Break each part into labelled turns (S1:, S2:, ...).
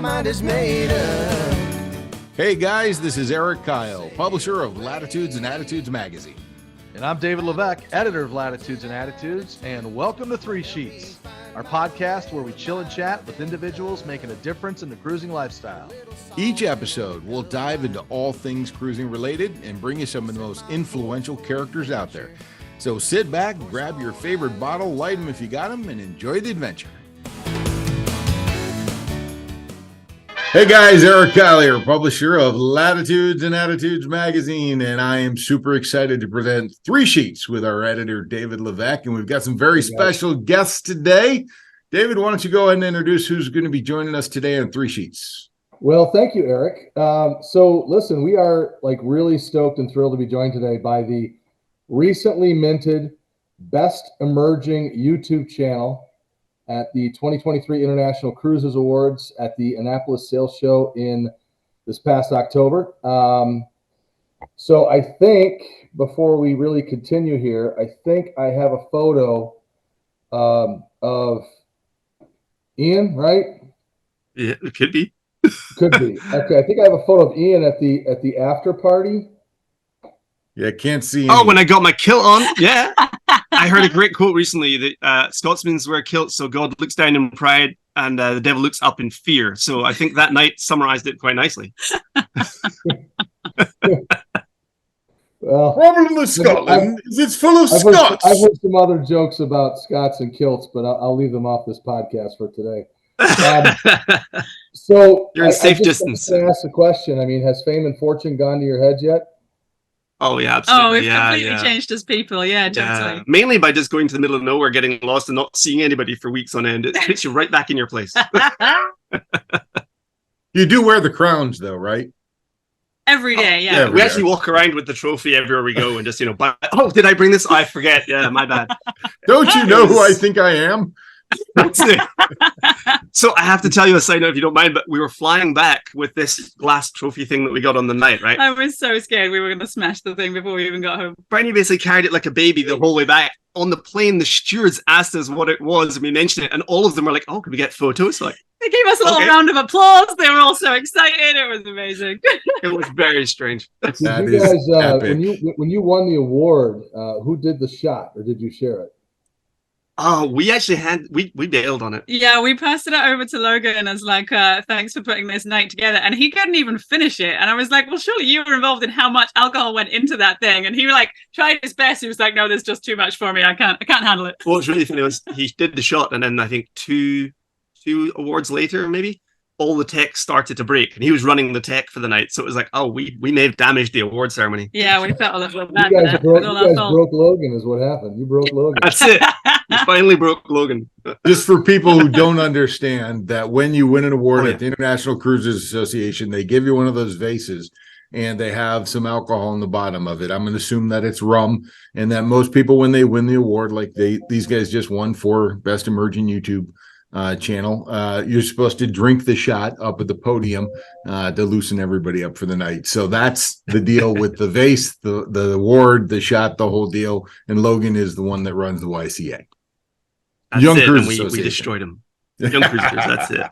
S1: my mind is made up.
S2: Hey guys, this is Eric Kyle, publisher of Latitudes and Attitudes magazine.
S3: And I'm David Levesque, editor of Latitudes and Attitudes, and welcome to Three Sheets, our podcast where we chill and chat with individuals making a difference in the cruising lifestyle.
S2: Each episode, we'll dive into all things cruising related and bring you some of the most influential characters out there. So sit back, grab your favorite bottle, light them if you got them, and enjoy the adventure. Hey guys, Eric Kyle here, publisher of Latitudes and Attitudes magazine, and I am super excited to present Three Sheets with our editor, David Levesque, and we've got some very special guests today. David, why don't you go ahead and introduce who's going to be joining us today on Three Sheets?
S4: Well, thank you, Eric. So listen, we are really stoked and thrilled to be joined today by the recently minted Best Emerging YouTube channel at the 2023 International Cruises Awards at the Annapolis Sales Show in this past October. So I think before we really continue here, I think I have a photo of Ian, right?
S5: Yeah, it could be.
S4: Could be. Okay, I think I have a photo of Ian at the after party.
S2: Yeah, can't see
S5: Oh, when I got my kilt on, yeah. I heard a great quote recently that Scotsmen wear kilts, so God looks down in pride and the devil looks up in fear. So I think that night summarized it quite nicely.
S4: Well,
S2: problem with Scotland is it's full of Scots.
S4: I've heard some other jokes about Scots and kilts, but I'll leave them off this podcast for today. So
S5: you're in safe distance.
S4: I ask the question. I mean, has fame and fortune gone to your head yet?
S5: Oh, yeah, absolutely.
S6: Oh, we've completely changed as people. Yeah, totally.
S5: Yeah. Mainly by just going to the middle of nowhere, getting lost and not seeing anybody for weeks on end. It hits you right back in your place.
S2: You do wear the crowns, though, right?
S6: Every day, yeah.
S5: We actually walk around with the trophy everywhere we go and just, did I bring this? I forget. Yeah, my bad.
S2: Don't you know who I think I am?
S5: That's it. So I have to tell you a side note if you don't mind, but we were flying back with this glass trophy thing that we got on the night, right?
S6: I was so scared we were going to smash the thing before we even got home.
S5: Brownie basically carried it like a baby the whole way back. On the plane, the stewards asked us what it was, and we mentioned it, and all of them were like, "Oh, can we get photos?" Like,
S6: they gave us a little round of applause. They were all so excited. It was amazing.
S5: It was very strange.
S4: Did you guys, when you won the award, who did the shot, or did you share it?
S5: Oh, we actually we bailed on it.
S6: Yeah, we passed it over to Logan as thanks for putting this night together. And he couldn't even finish it. And I was like, well, surely you were involved in how much alcohol went into that thing. And he tried his best. He was like, no, there's just too much for me. I can't handle it.
S5: What's really funny was he did the shot, and then I think two awards later, maybe, all the tech started to break, and he was running the tech for the night. So it was like, oh, we may have damaged the award ceremony.
S6: Yeah, we felt a little bad.
S4: You guys broke Logan is what happened. You broke Logan.
S5: That's it. We finally broke Logan.
S2: Just for people who don't understand that when you win an award at the International Cruises Association, they give you one of those vases and they have some alcohol on the bottom of it. I'm going to assume that it's rum, and that most people, when they win the award, like these guys just won for Best Emerging YouTube channel, you're supposed to drink the shot up at the podium to loosen everybody up for the night. So that's the deal with the vase, the award, the shot, the whole deal. And Logan is the one that runs the YCA.
S5: That's Young Cruisers Association. We destroyed him. Young Cruisers, that's it.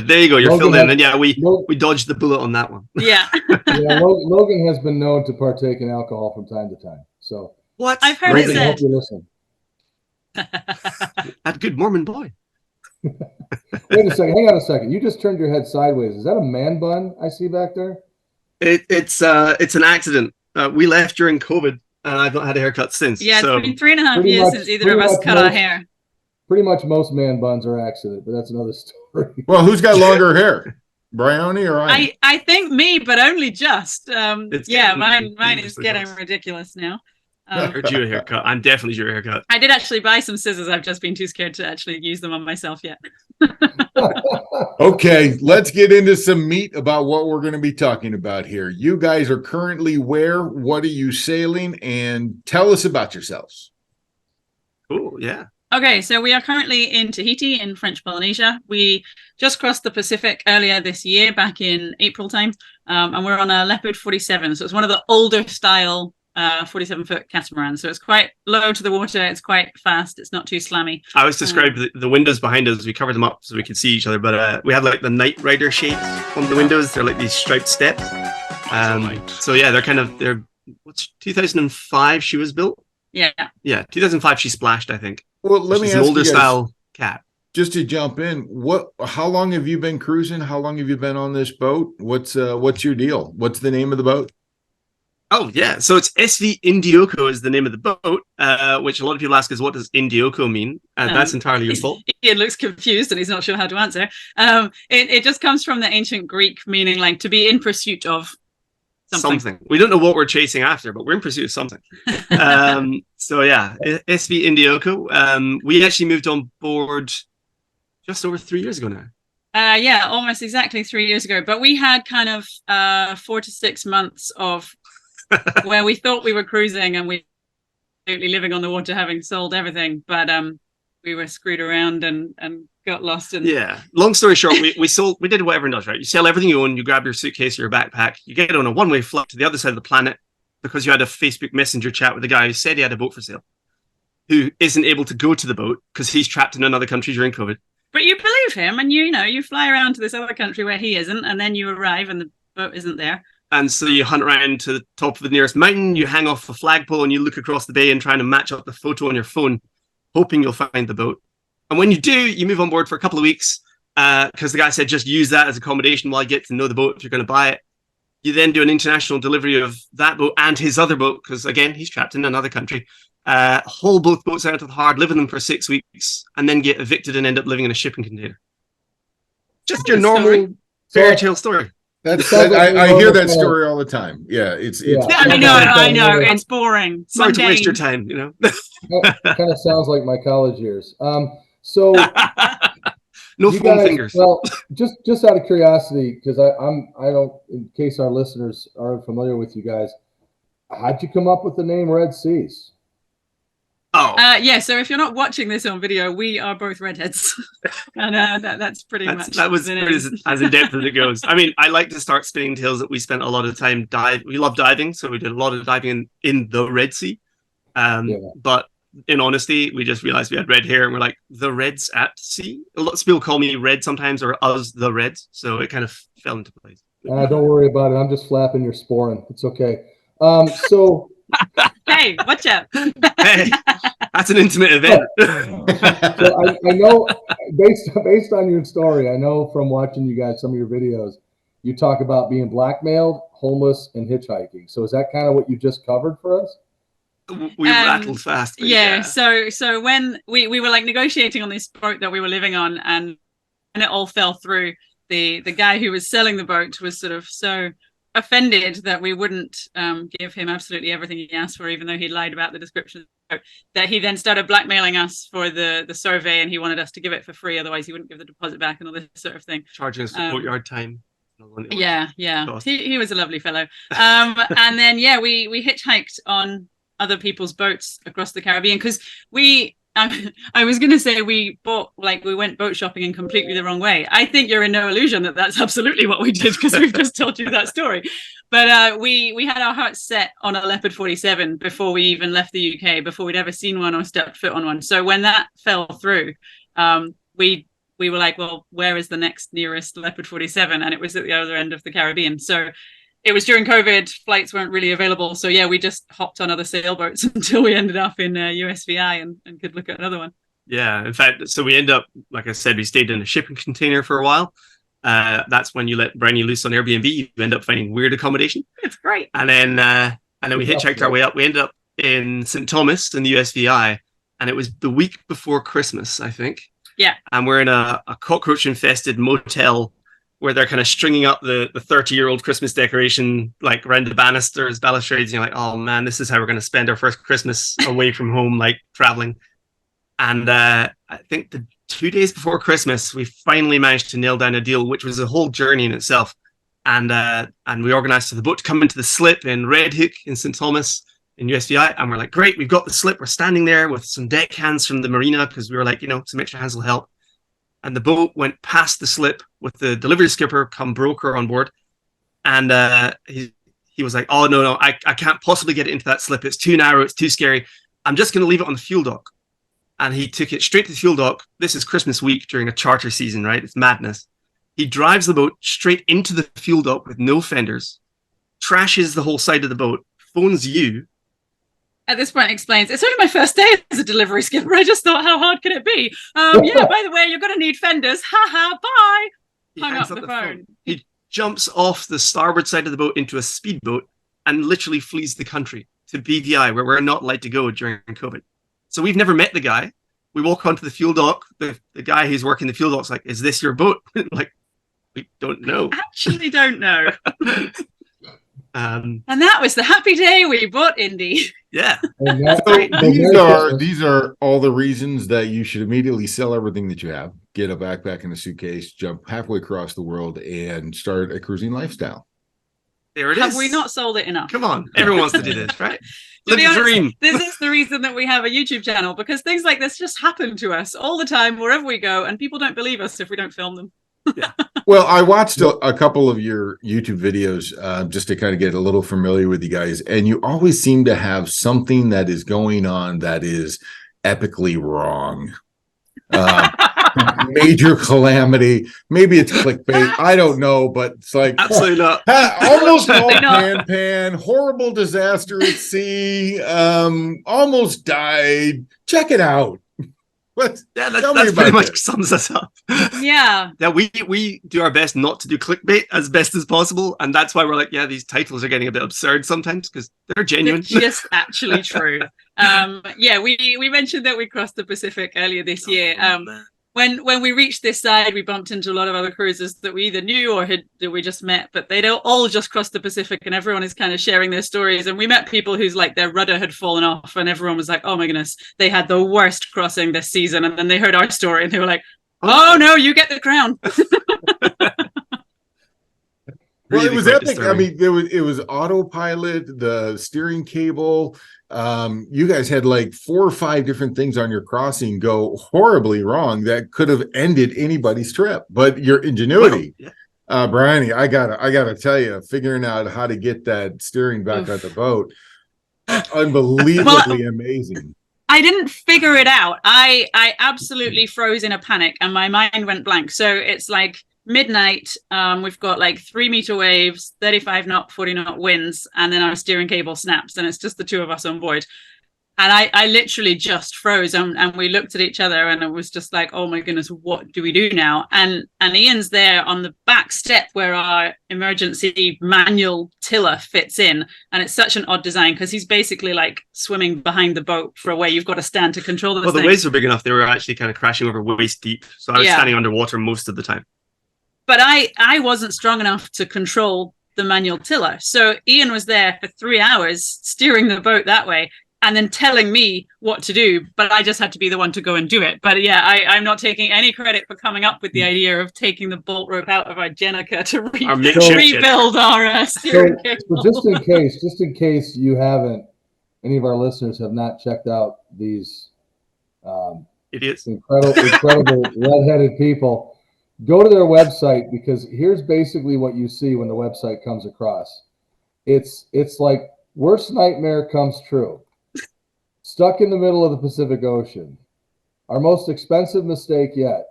S5: There you go. You're filled in. And yeah, we dodged the bullet on that one.
S6: Yeah.
S4: Logan has been known to partake in alcohol from time to time. So
S5: what?
S6: I've heard it said.
S5: That good Mormon boy.
S4: Wait a second. Hang on a second. You just turned your head sideways. Is that a man bun I see back there?
S5: It's an accident. We left during COVID, and I've not had a haircut since.
S6: Yeah, it's been 3.5 years since either of us cut our hair.
S4: Pretty much most man buns are accident, but that's another story.
S2: Well, who's got longer hair? Brownie or
S6: I think me, but only just. Mine is getting ridiculous now.
S5: Or due a haircut. I'm definitely due a haircut.
S6: I did actually buy some scissors. I've just been too scared to actually use them on myself yet.
S2: Okay, let's get into some meat about what we're going to be talking about here. You guys are currently where? What are you sailing? And tell us about yourselves.
S5: Oh, yeah.
S6: Okay, so we are currently in Tahiti in French Polynesia. We just crossed the Pacific earlier this year, back in April time, and we're on a Leopard 47. So it's one of the older style 47-foot catamaran. So it's quite low to the water. It's quite fast. It's not too slammy.
S5: I always describe the windows behind us. We covered them up so we could see each other, but we had like the Knight Rider shapes on the windows. They're like these striped steps. So yeah, they're what's 2005 she was built?
S6: Yeah.
S5: Yeah, 2005 she splashed, I think.
S2: Well, let me
S5: She's
S2: ask
S5: an older
S2: you guys,
S5: style cat.
S2: just to jump in. How long have you been cruising? How long have you been on this boat? What's your deal? What's the name of the boat?
S5: Oh yeah, so it's SV Indioko is the name of the boat, which a lot of people ask is what does Indioko mean? That's entirely your fault.
S6: Ian looks confused and he's not sure how to answer. It just comes from the ancient Greek meaning like to be in pursuit of something.
S5: We don't know what we're chasing after, but we're in pursuit of something. So yeah, SV Indioko. We actually moved on board just over 3 years ago now.
S6: Yeah, almost exactly 3 years ago. But we had kind of 4 to 6 months of where we thought we were cruising and we were absolutely living on the water, having sold everything. But we were screwed around and got lost.
S5: Yeah. Long story short, we did what everyone does, right? You sell everything you own, you grab your suitcase or your backpack, you get on a one-way flight to the other side of the planet because you had a Facebook Messenger chat with a guy who said he had a boat for sale, who isn't able to go to the boat because he's trapped in another country during COVID.
S6: But you believe him and you fly around to this other country where he isn't, and then you arrive and the boat isn't there.
S5: And so you hunt around to the top of the nearest mountain, you hang off a flagpole and you look across the bay and trying to match up the photo on your phone, hoping you'll find the boat. And when you do, you move on board for a couple of weeks because the guy said just use that as accommodation while you get to know the boat if you're going to buy it. You then do an international delivery of that boat and his other boat because, again, he's trapped in another country. Haul both boats out of the hard, live in them for 6 weeks, and then get evicted and end up living in a shipping container. Just your normal fairy tale story.
S2: I hear that story all the time. Yeah, it's
S6: I know. It's boring.
S5: Sorry to waste your time, you know.
S4: That kind of sounds like my college years. So
S5: no foam fingers.
S4: Well, just out of curiosity, because I don't, in case our listeners aren't familiar with you guys, how'd you come up with the name Red Seas?
S5: Oh,
S6: yeah. So if you're not watching this on video, we are both redheads, and that's pretty much
S5: that was as in depth as it goes. I mean, I like to start spinning tales that we spent a lot of time We love diving, so we did a lot of diving in the Red Sea. But in honesty, we just realized we had red hair, and we're like the Reds at sea. A lot of people call me Red sometimes, or us the Reds. So it kind of fell into place.
S4: Don't worry about it. I'm just flapping your sporin. It's okay. So.
S6: Hey, watch out.
S5: Hey, that's an intimate event.
S4: So I know, based on your story, I know from watching you guys, some of your videos, you talk about being blackmailed, homeless, and hitchhiking. So is that kind of what you just covered for us?
S5: We rattled fast.
S6: Yeah. So when we were like negotiating on this boat that we were living on, and it all fell through, the guy who was selling the boat was sort of so offended that we wouldn't give him absolutely everything he asked for, even though he lied about the description, that he then started blackmailing us for the survey, and he wanted us to give it for free, otherwise he wouldn't give the deposit back and all this sort of thing.
S5: Charging us for boatyard time.
S6: Yeah. He was a lovely fellow. And then we hitchhiked on other people's boats across the Caribbean because I was going to say we went boat shopping in completely the wrong way. I think you're in no illusion that that's absolutely what we did because we've just told you that story. But we had our hearts set on a Leopard 47 before we even left the UK, before we'd ever seen one or stepped foot on one. So when that fell through, we were like, well, where is the next nearest Leopard 47? And it was at the other end of the Caribbean. So it was during COVID, flights weren't really available. So we just hopped on other sailboats until we ended up in USVI and could look at another one.
S5: Yeah, in fact, so we end up, like I said, we stayed in a shipping container for a while. That's when you let Brownie loose on Airbnb. You end up finding weird accommodation.
S6: It's great.
S5: And then we hitchhiked our way up. We ended up in St. Thomas in the USVI, and it was the week before Christmas, I think.
S6: Yeah.
S5: And we're in a cockroach-infested motel where they're kind of stringing up the 30-year-old Christmas decoration, like around the balustrades, and you're like, oh man, this is how we're going to spend our first Christmas away from home, like traveling. And I think the 2 days before Christmas, we finally managed to nail down a deal, which was a whole journey in itself. And we organized for the boat to come into the slip in Red Hook in St. Thomas in USVI. And we're like, great, we've got the slip. We're standing there with some deck hands from the marina because we were like, some extra hands will help. And the boat went past the slip with the delivery skipper come broker on board. And he he was like, oh, no, I can't possibly get it into that slip. It's too narrow. It's too scary. I'm just going to leave it on the fuel dock. And he took it straight to the fuel dock. This is Christmas week during a charter season, right? It's madness. He drives the boat straight into the fuel dock with no fenders, trashes the whole side of the boat, phones you.
S6: At this point, explains, it's only my first day as a delivery skipper. I just thought, how hard can it be? Yeah, by the way, you're going to need fenders. Ha bye.
S5: He
S6: Hung
S5: hangs
S6: up the phone.
S5: He jumps off the starboard side of the boat into a speedboat and literally flees the country to BVI, where we're not allowed to go during COVID. So we've never met the guy. We walk onto the fuel dock. The guy who's working the fuel dock's like, is this your boat? Like, we don't know.
S6: Actually don't know.
S5: And
S6: that was the happy day we bought Indy.
S5: Yeah.
S2: So these are all the reasons that you should immediately sell everything that you have, get a backpack and a suitcase, jump halfway across the world, and start a cruising lifestyle.
S5: There it is.
S6: Have we not sold it enough?
S5: Come on. Everyone wants to do this, right?
S6: To be
S5: Live the
S6: honest,
S5: dream.
S6: this is the reason that we have a YouTube channel, because things like this just happen to us all the time, wherever we go, and people don't believe us if we don't film them.
S2: Well, I watched a couple of your YouTube videos just to kind of get a little familiar with you guys, and you always seem to have something that is going on that is epically wrong. Major calamity. Maybe it's clickbait. I don't know, but it's like
S5: Absolutely not.
S2: almost all pan, horrible disaster at sea, almost died. Check it out.
S5: Yeah, that's pretty much sums us up.
S6: Yeah.
S5: Yeah, we do our best not to do clickbait as best as possible, and that's why we're like, yeah, these titles are getting a bit absurd sometimes because they're genuine.
S6: They're just actually true. We mentioned that we crossed the Pacific earlier this year. When we reached this side, we bumped into a lot of other cruisers that we either knew or that we just met, but they don't all just crossed the Pacific, and everyone is kind of sharing their stories. And we met people whose like their rudder had fallen off, and everyone was like, "Oh my goodness, they had the worst crossing this season." And then they heard our story, and they were like, "Oh no, you get the crown."
S2: Well, it was epic.
S5: Story.
S2: I mean, it was autopilot, the steering cable. You guys had like 4 or 5 different things on your crossing go horribly wrong that could have ended anybody's trip. But your ingenuity, Bryony, I gotta tell you, figuring out how to get that steering back on the boat, unbelievably amazing.
S6: I didn't figure it out. I absolutely froze in a panic, and my mind went blank. So it's like midnight. We've got like 3-meter waves, 35 knot, 40 knot winds, and then our steering cable snaps, and it's just the two of us on board. And I literally just froze, and we looked at each other, and it was just like, oh my goodness, what do we do now? And Ian's there on the back step where our emergency manual tiller fits in, and it's such an odd design because he's basically like swimming behind the boat for where you've got to stand to control the thing.
S5: The waves were big enough; they were actually kind of crashing over waist deep. So I was standing underwater most of the time.
S6: But I wasn't strong enough to control the manual tiller. So Ian was there for 3 hours steering the boat that way and then telling me what to do. But I just had to be the one to go and do it. But yeah, I'm not taking any credit for coming up with the idea of taking the bolt rope out of our Jenica to rebuild our steering cable.
S4: So just in case you haven't, any of our listeners have not checked out these
S5: idiots,
S4: incredible red-headed people, go to their website, because here's basically what you see when the website comes across. It's like worst nightmare comes true. Stuck in the middle of the Pacific Ocean. Our most expensive mistake yet.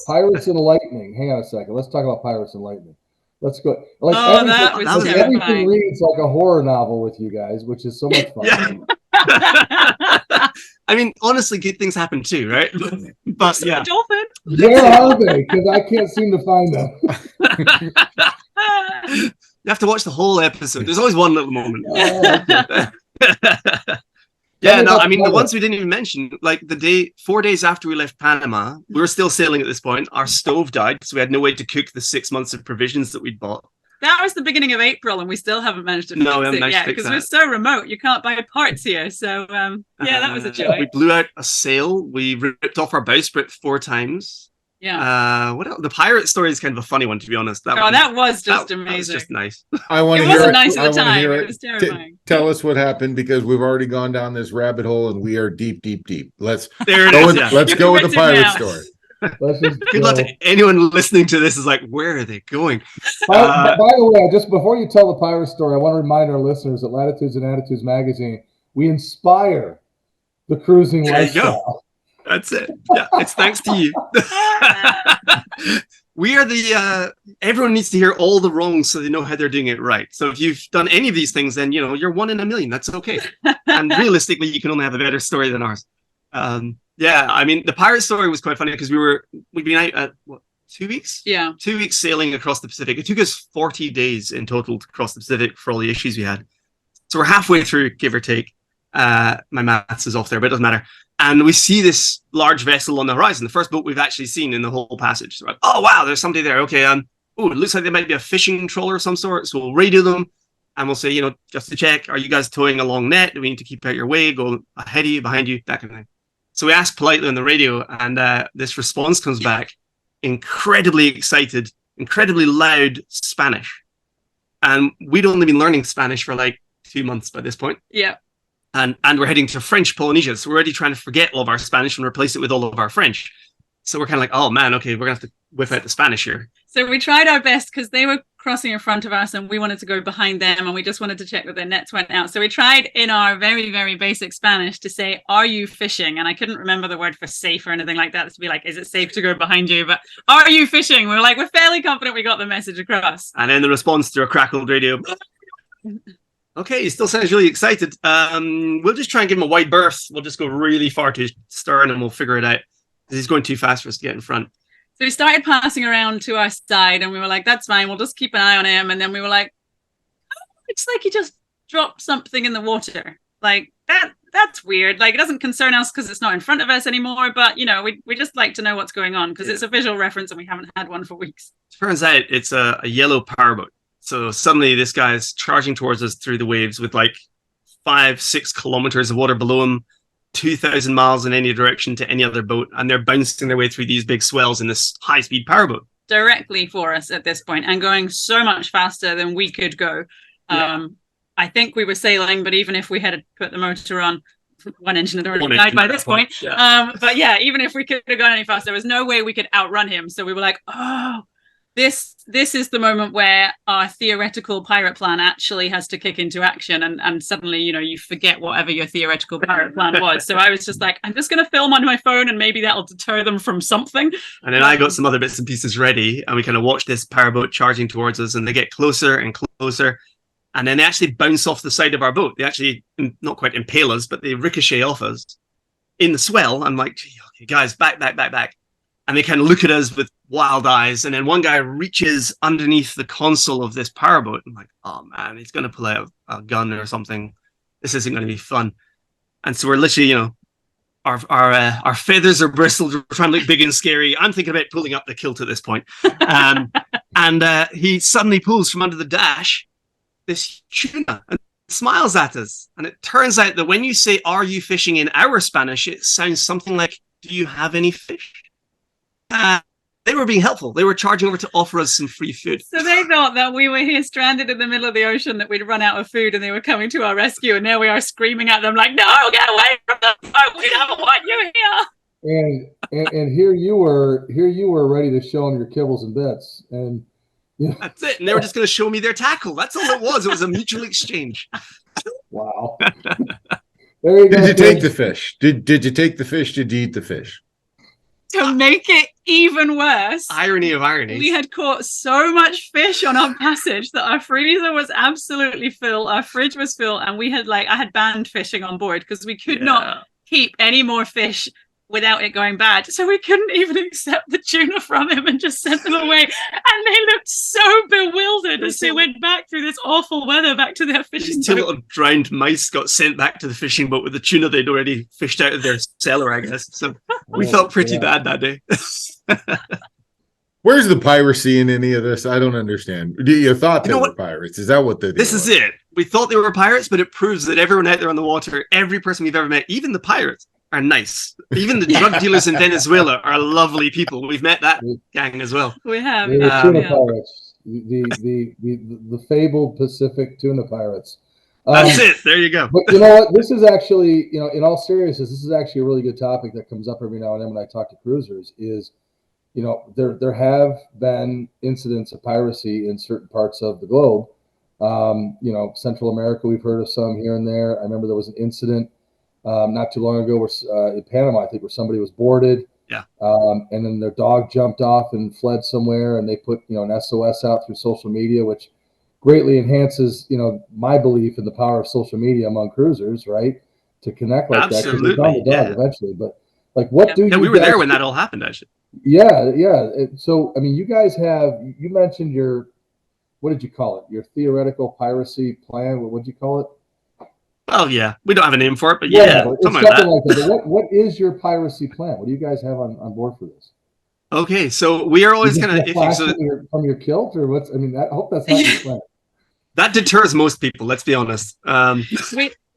S4: Pirates and lightning. Hang on a second. Let's talk about Pirates and lightning. Let's go. Like everything reads like a horror novel with you guys, which is so much fun.
S5: Yeah. I mean, honestly, good things happen too, right? But yeah.
S6: Dolphin.
S4: Where are they? Because I can't seem to find them.
S5: You have to watch the whole episode. There's always one little moment. The ones we didn't even mention, like 4 days after we left Panama, we were still sailing at this point. Our stove died, so we had no way to cook the 6 months of provisions that we'd bought.
S6: That was the beginning of April, and we still haven't managed to fix it yet because we're so remote. You can't buy parts here. So, that was a joy.
S5: We blew out a sail. We ripped off our bowsprit 4 times.
S6: Yeah.
S5: What else? The pirate story is kind of a funny one, to be honest.
S6: That was just amazing. That was
S5: just nice.
S2: I want to
S6: hear it. It wasn't
S2: nice
S6: at the time. It was terrifying.
S2: Tell us what happened, because we've already gone down this rabbit hole and we are deep, deep, deep. Let's
S5: go
S2: with the pirate story.
S4: Let's just
S5: Good luck to anyone listening to this is like, where are they going?
S4: By the way, just before you tell the pirate story, I want to remind our listeners that Latitudes and Attitudes magazine, we inspire the cruising
S5: There you go.
S4: lifestyle.
S5: That's it. Yeah, it's thanks to you. We are everyone needs to hear all the wrongs so they know how they're doing it right. So if you've done any of these things, then you're 1 in a million. That's okay. And realistically, you can only have a better story than ours. Yeah, I mean, the pirate story was quite funny because we'd been out at 2 weeks?
S6: Yeah.
S5: 2 weeks sailing across the Pacific. It took us 40 days in total to cross the Pacific for all the issues we had. So we're halfway through, give or take. My maths is off there, but it doesn't matter. And we see this large vessel on the horizon, the first boat we've actually seen in the whole passage. So we're like, oh, wow, there's somebody there. Okay, it looks like they might be a fishing trawler of some sort. So we'll radio them and we'll say, just to check, are you guys towing a long net? Do we need to keep out your way, go ahead of you, behind you, that kind of thing. So we ask politely on the radio, and this response comes back, incredibly excited, incredibly loud Spanish. And we'd only been learning Spanish for like 2 months by this point.
S6: Yeah.
S5: And we're heading to French Polynesia. So we're already trying to forget all of our Spanish and replace it with all of our French. So we're kind of like, oh man, okay, we're going to have to whip out the Spanish here.
S6: So we tried our best because they were crossing in front of us and we wanted to go behind them and we just wanted to check that their nets went out. So we tried in our very, very basic Spanish to say, are you fishing? And I couldn't remember the word for safe or anything like that. To be like, is it safe to go behind you? But are you fishing? We were like, we're fairly confident we got the message across.
S5: And then the response through a crackled radio. Okay, he still sounds really excited. We'll just try and give him a wide berth. We'll just go really far to his stern and we'll figure it out. He's going too fast for us to get in front.
S6: So we started passing around to our side and we were like, that's fine. We'll just keep an eye on him. And then we were like, oh, it's like he just dropped something in the water. Like that's weird. Like it doesn't concern us because it's not in front of us anymore. But, we just like to know what's going on because it's a visual reference and we haven't had one for weeks.
S5: Turns out it's a yellow powerboat. So suddenly this guy's charging towards us through the waves with like 5-6 kilometers of water below him, 2,000 miles in any direction to any other boat. And they're bouncing their way through these big swells in this high-speed powerboat.
S6: Directly for us at this point and going so much faster than we could go. Yeah. I think we were sailing, but even if we had put the motor on, one engine had already died by this point. Yeah. But yeah, even if we could have gone any faster, there was no way we could outrun him. So we were like, oh, this is the moment where our theoretical pirate plan actually has to kick into action and suddenly, you forget whatever your theoretical pirate plan was. So I was just like, I'm just going to film on my phone and maybe that'll deter them from something.
S5: And then I got some other bits and pieces ready and we kind of watched this powerboat charging towards us and they get closer and closer. And then they actually bounce off the side of our boat. They actually not quite impale us, but they ricochet off us in the swell. I'm like, okay, guys, back. And they kind of look at us with wild eyes. And then one guy reaches underneath the console of this powerboat. I'm like, oh man, he's going to pull out a gun or something. This isn't going to be fun. And so we're literally, our feathers are bristled. We're trying to look big and scary. I'm thinking about pulling up the kilt at this point. And he suddenly pulls from under the dash this tuna and smiles at us. And it turns out that when you say, are you fishing in our Spanish, it sounds something like, do you have any fish? They were being helpful. They were charging over to offer us some free food.
S6: So they thought that we were here stranded in the middle of the ocean, that we'd run out of food and they were coming to our rescue. And there we are screaming at them like, no, get away from the boat. We don't want you here.
S4: And here you were ready to show them your kibbles and bits. And
S5: that's it. And they were just going to show me their tackle. That's all it was. It was a mutual exchange.
S4: Wow. There you go.
S2: Did you take the fish? Did you take the fish? Did you eat the fish?
S6: To make it even worse,
S5: irony of irony,
S6: we had caught so much fish on our passage that our freezer was absolutely full, our fridge was full, and I had banned fishing on board because we could not keep any more fish without it going bad. So we couldn't even accept the tuna from him and just sent them away. And they looked so bewildered as they went back through this awful weather back to their fishing boat.
S5: These 2 little drowned mice got sent back to the fishing boat with the tuna they'd already fished out of their cellar, I guess. So we felt pretty bad that day.
S2: Where's the piracy in any of this? I don't understand. You thought they were pirates. Is that what they did?
S5: This is it. We thought they were pirates, but it proves that everyone out there on the water, every person we've ever met, even the pirates, are nice. Even the drug dealers in Venezuela are lovely people. We've met that gang as well.
S6: We have.
S4: The tuna pirates. The fabled Pacific tuna pirates.
S5: That's it. There you go.
S4: But you know what? This is actually, in all seriousness, this is actually a really good topic that comes up every now and then when I talk to cruisers is there have been incidents of piracy in certain parts of the globe. Central America, we've heard of some here and there. I remember there was an incident not too long ago where in Panama, I think, where somebody was boarded.
S5: Yeah.
S4: And then their dog jumped off and fled somewhere, and they put, an SOS out through social media, which greatly enhances, my belief in the power of social media among cruisers, right? To connect like that, because they found the dog eventually. But like, what do you?
S5: Yeah, we were there when that all happened, actually.
S4: Yeah. So, I mean, you guys you mentioned what did you call it? Your theoretical piracy plan? What would you call it?
S5: Well, yeah, we don't have a name for it, but
S4: It's
S5: something
S4: like
S5: like that.
S4: But what is your piracy plan? What do you guys have on board for this?
S5: Okay, so we are always kind of
S4: iffy. From your kilt, or what's? I mean, I hope that's not your plan.
S5: That deters most people. Let's be honest.
S6: I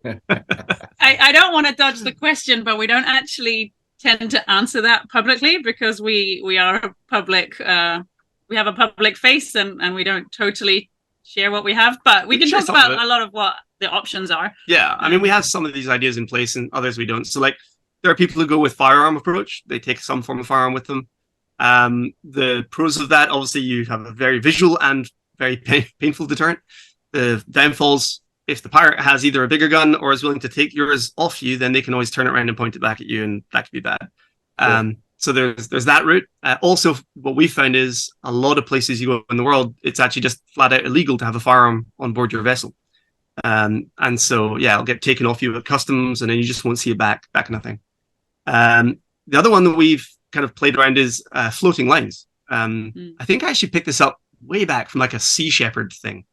S6: don't want to dodge the question, but we don't actually tend to answer that publicly because we are a public. We have a public face, and we don't totally share what we have, but we can talk about a lot of what the options are.
S5: Yeah, I mean, we have some of these ideas in place, and others we don't. So, like, there are people who go with firearm approach. They take some form of firearm with them. The pros of that, obviously, you have a very visual and very painful deterrent. The downfalls, if the pirate has either a bigger gun or is willing to take yours off you, then they can always turn it around and point it back at you, and that could be bad. So there's that route. Also, what we found is a lot of places you go in the world, it's actually just flat out illegal to have a firearm on board your vessel. And so, yeah, it'll get taken off you at customs, and then you just won't see it back kind of thing. The other one that we've kind of played around is floating lines. I think I actually picked this up way back from like a Sea Shepherd thing.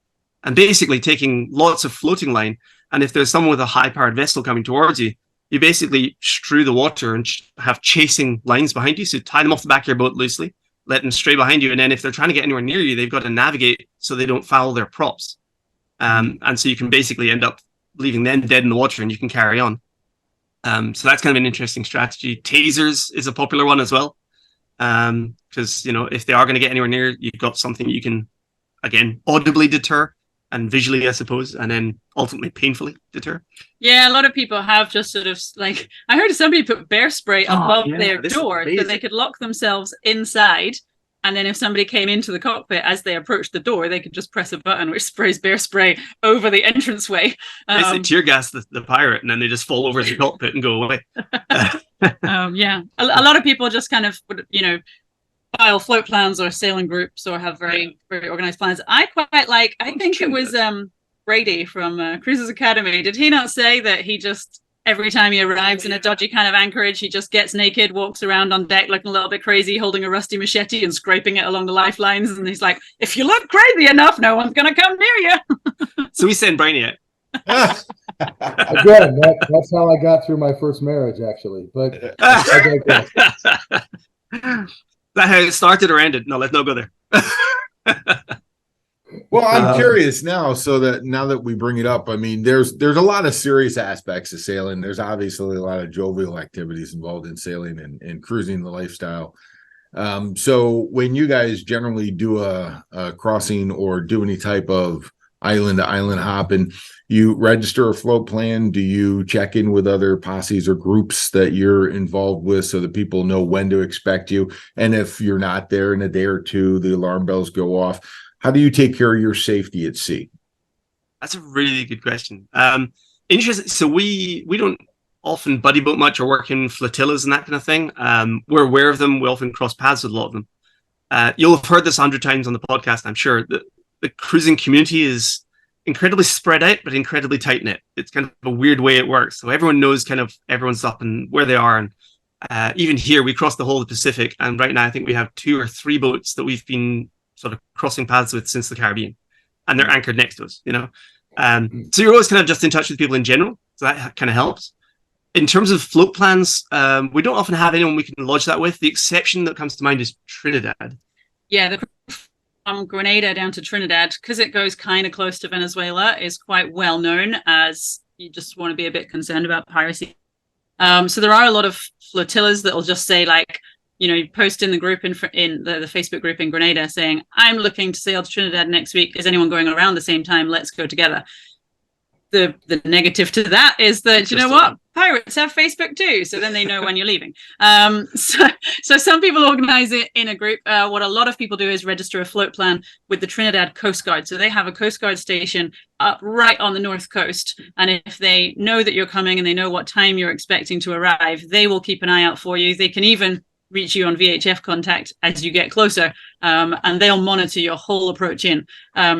S5: And basically taking lots of floating line, and if there's someone with a high-powered vessel coming towards you, you basically strew the water and have chasing lines behind you. So tie them off the back of your boat loosely, let them stray behind you, and then if they're trying to get anywhere near you, they've got to navigate so they don't foul their props. And so you can basically end up leaving them dead in the water, and you can carry on. So that's kind of an interesting strategy. Tasers is a popular one as well, because if they are going to get anywhere near, you've got something you can, again, audibly deter, and visually, I suppose, and then ultimately painfully deter.
S6: Yeah, a lot of people have just sort of like, I heard somebody put bear spray above their door so they could lock themselves inside. And then if somebody came into the cockpit as they approached the door, they could just press a button which sprays bear spray over the entranceway.
S5: Basically tear gas the pirate, and then they just fall over the cockpit and go away.
S6: Yeah, a lot of people just kind of, file float plans or sailing groups or have very, very organized plans. I think it was Brady from Cruisers Academy. Did he not say that he just, every time he arrives in a dodgy kind of anchorage, he just gets naked, walks around on deck looking a little bit crazy, holding a rusty machete and scraping it along the lifelines? And he's like, if you look crazy enough, no one's going to come near you.
S5: So we send Brady out.
S4: Again, that's how I got through my first marriage, actually. But I digress.
S5: Is that how it started or ended? No, let's not go there.
S2: Well, I'm curious now, so that now that we bring it up, I mean, there's a lot of serious aspects of sailing. There's obviously a lot of jovial activities involved in sailing and cruising the lifestyle. So when you guys generally do a crossing or do any type of island to island hop, and you register a float plan, do you check in with other posses or groups that you're involved with so that people know when to expect you? And if you're not there in a day or two, the alarm bells go off. How do you take care of your safety at sea?
S5: That's a really good question. Interesting. So we don't often buddy boat much or work in flotillas and that kind of thing. We're aware of them. We often cross paths with a lot of them. You'll have heard this 100 times on the podcast, I'm sure. The cruising community is incredibly spread out, but incredibly tight-knit. It's kind of a weird way it works. So everyone knows kind of everyone's up and where they are. And even here, we cross the whole of the Pacific. And right now, I think we have 2 or 3 boats that we've been sort of crossing paths with since the Caribbean. And they're anchored next to us, So you're always kind of just in touch with people in general. So that kind of helps. In terms of float plans, we don't often have anyone we can lodge that with. The exception that comes to mind is Trinidad.
S6: Yeah, from Grenada down to Trinidad, because it goes kind of close to Venezuela, is quite well known as you just want to be a bit concerned about piracy. So there are a lot of flotillas that will just say, like, you post in the group in the Facebook group in Grenada saying, I'm looking to sail to Trinidad next week. Is anyone going around the same time? Let's go together. the negative to that is that, you know what, pirates have Facebook too, so then they know when you're leaving. So some people organize it in a group. What a lot of people do is register a float plan with the Trinidad Coast Guard. So they have a Coast Guard station up right on the north coast, and if they know that you're coming and they know what time you're expecting to arrive, they will keep an eye out for you. They can even reach you on VHF contact as you get closer, and they'll monitor your whole approach in.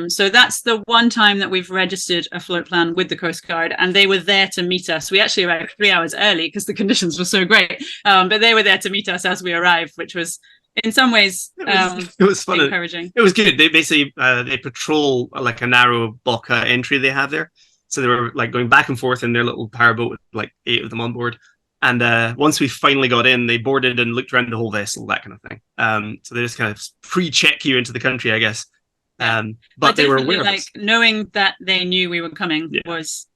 S6: So that's the one time that we've registered a float plan with the Coast Guard, and they were there to meet us. We actually arrived 3 hours early because the conditions were so great, but they were there to meet us as we arrived, which was in some ways
S5: it was fun.
S6: encouraging.
S5: It was good. They basically they patrol like a narrow bulkhead entry they have there, so they were like going back and forth in their little powerboat with like 8 of them on board. And once we finally got in, they boarded and looked around the whole vessel, that kind of thing. So they just kind of pre-check you into the country, I guess. But they were aware of us.
S6: Knowing that they knew we were coming was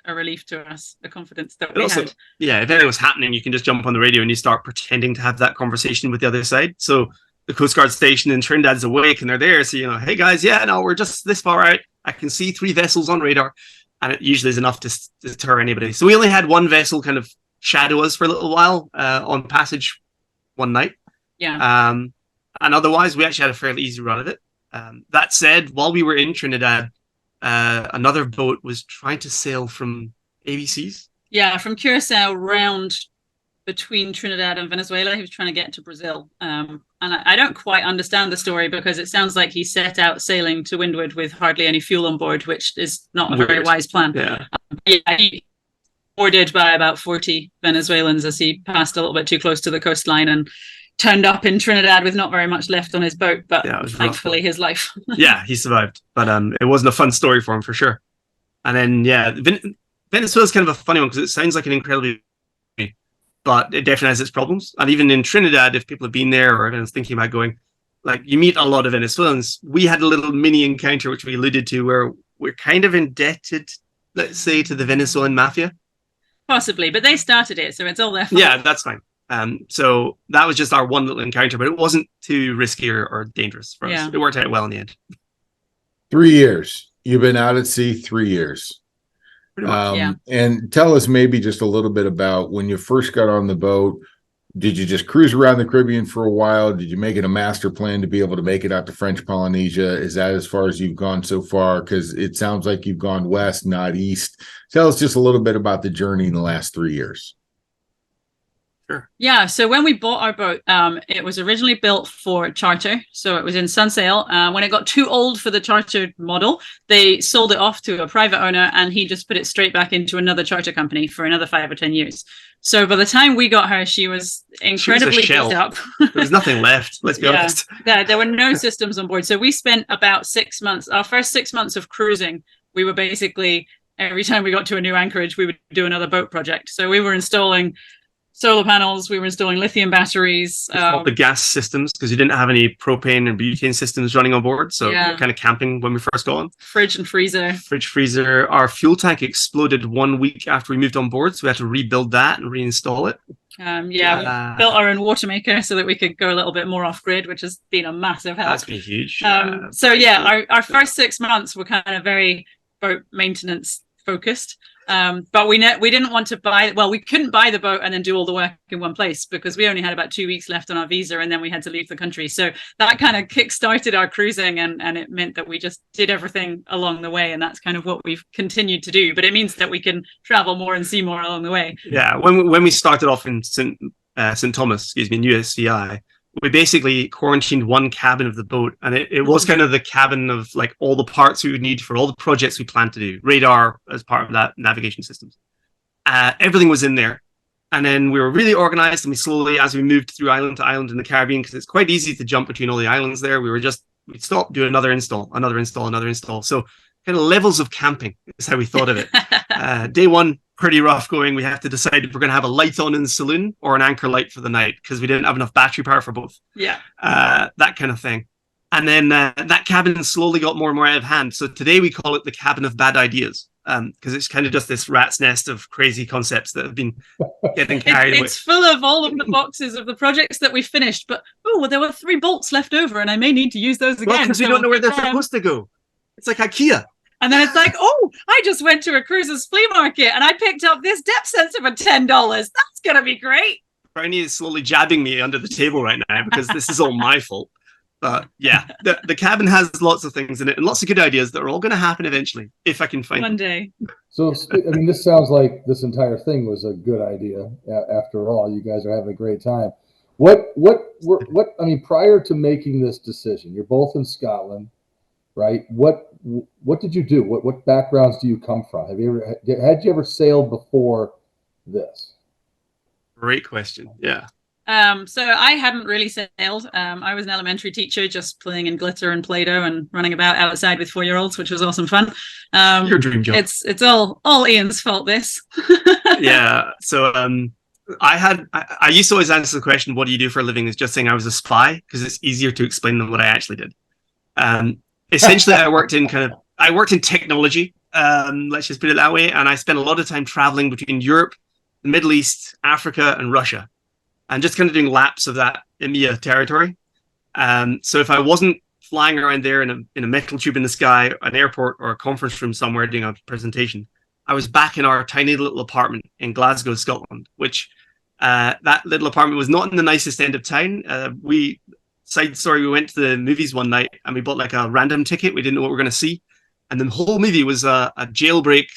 S6: a relief to us, a confidence that we had.
S5: Yeah, if anything was happening, you can just jump on the radio and you start pretending to have that conversation with the other side. So the Coast Guard station in Trinidad's awake and they're there. So, you know, hey guys, yeah, no, we're just this far out. I can see 3 vessels on radar. And it usually is enough to deter anybody. So we only had one vessel kind of shadow us for a little while on passage one night.
S6: Yeah.
S5: And otherwise, we actually had a fairly easy run of it. That said, while we were in Trinidad, another boat was trying to sail from ABC's.
S6: Yeah, from Curacao round between Trinidad and Venezuela. He was trying to get to Brazil. And I don't quite understand the story because it sounds like he set out sailing to windward with hardly any fuel on board, which is not a very wise plan.
S5: Yeah.
S6: He boarded by about 40 Venezuelans as he passed a little bit too close to the coastline and turned up in Trinidad with not very much left on his boat, but thankfully his life.
S5: Yeah, he survived, but it wasn't a fun story for him for sure. And then Venezuela's kind of a funny one because it sounds like an incredibly, but it definitely has its problems. And even in Trinidad, if people have been there or anyone's thinking about going, like you meet a lot of Venezuelans. We had a little mini encounter which we alluded to where we're kind of indebted, let's say, to the Venezuelan mafia.
S6: Possibly, but they started it, so it's all their fault.
S5: Yeah, that's fine. So that was just our one little encounter, but it wasn't too risky or dangerous for us. It worked out well in the end.
S2: 3 years. You've been out at sea 3 years.
S5: Pretty much.
S2: And tell us maybe just a little bit about when you first got on the boat. Did you just cruise around the Caribbean for a while? Did you make it a master plan to be able to make it out to French Polynesia? Is that as far as you've gone so far? Because it sounds like you've gone west, not east. Tell us just a little bit about the journey in the last 3 years.
S5: Sure.
S6: Yeah, so when we bought our boat, it was originally built for charter. So it was in Sunsail. When it got too old for the charter model, they sold it off to a private owner and he just put it straight back into another charter company for another 5 or 10 years. So by the time we got her, she was incredibly beat up.
S5: There was nothing left, let's be honest.
S6: There were no systems on board. So we spent about 6 months, our first 6 months of cruising, we were basically, every time we got to a new anchorage, we would do another boat project. So we were installing solar panels, we were installing lithium batteries.
S5: The gas systems, because you didn't have any propane and butane systems running on board. So we were kind of camping when we first got on.
S6: Fridge and freezer.
S5: Freezer. Our fuel tank exploded 1 week after we moved on board. So we had to rebuild that and reinstall it.
S6: We built our own water maker so that we could go a little bit more off grid, which has been a massive help.
S5: That's been huge.
S6: Our first 6 months were kind of very boat maintenance focused. But we didn't want to we couldn't buy the boat and then do all the work in one place because we only had about 2 weeks left on our visa and then we had to leave the country. So that kind of kick-started our cruising and it meant that we just did everything along the way. And that's kind of what we've continued to do. But it means that we can travel more and see more along the way.
S5: Yeah, when we started off in St. Thomas, in USVI, we basically quarantined one cabin of the boat, and it was kind of the cabin of like all the parts we would need for all the projects we planned to do. Radar as part of that, navigation systems. Everything was in there. And then we were really organized, and we slowly, as we moved through island to island in the Caribbean, because it's quite easy to jump between all the islands there, we'd stop, do another install. So kind of levels of camping is how we thought of it. Day one, pretty rough going. We have to decide if we're going to have a light on in the saloon or an anchor light for the night because we didn't have enough battery power for both.
S6: Yeah.
S5: That kind of thing. And then that cabin slowly got more and more out of hand. So today we call it the cabin of bad ideas because it's kind of just this rat's nest of crazy concepts that have been getting carried away.
S6: It's full of all of the boxes of the projects that we finished, but there were 3 bolts left over and I may need to use those again.
S5: Because we don't know where they're supposed to go. It's like IKEA.
S6: And then it's like, oh, I just went to a cruises flea market and I picked up this depth sensor for $10. That's going to be great.
S5: Brownie is slowly jabbing me under the table right now because this is all my fault. But yeah, the cabin has lots of things in it and lots of good ideas that are all going to happen eventually, if I can find
S6: One
S5: them.
S6: day.
S4: So, I mean, this sounds like this entire thing was a good idea. After all, you guys are having a great time. What, I mean, prior to making this decision, you're both in Scotland, right? What did you do? What backgrounds do you come from? Had you ever sailed before this?
S5: Great question. Yeah.
S6: So I hadn't really sailed. I was an elementary teacher, just playing in glitter and Play-Doh and running about outside with 4-year-olds, which was awesome fun.
S5: Your dream job.
S6: It's all Ian's fault, this.
S5: Yeah. So I used to always answer the question, what do you do for a living? Is just saying I was a spy, because it's easier to explain than what I actually did. Essentially, I worked in technology, let's just put it that way. And I spent a lot of time traveling between Europe, the Middle East, Africa, and Russia, and just kind of doing laps of that EMEA territory. So if I wasn't flying around there in a metal tube in the sky, an airport, or a conference room somewhere doing a presentation, I was back in our tiny little apartment in Glasgow, Scotland, which that little apartment was not in the nicest end of town. Side story, we went to the movies one night and we bought like a random ticket. We didn't know what we were going to see. And the whole movie was a jailbreak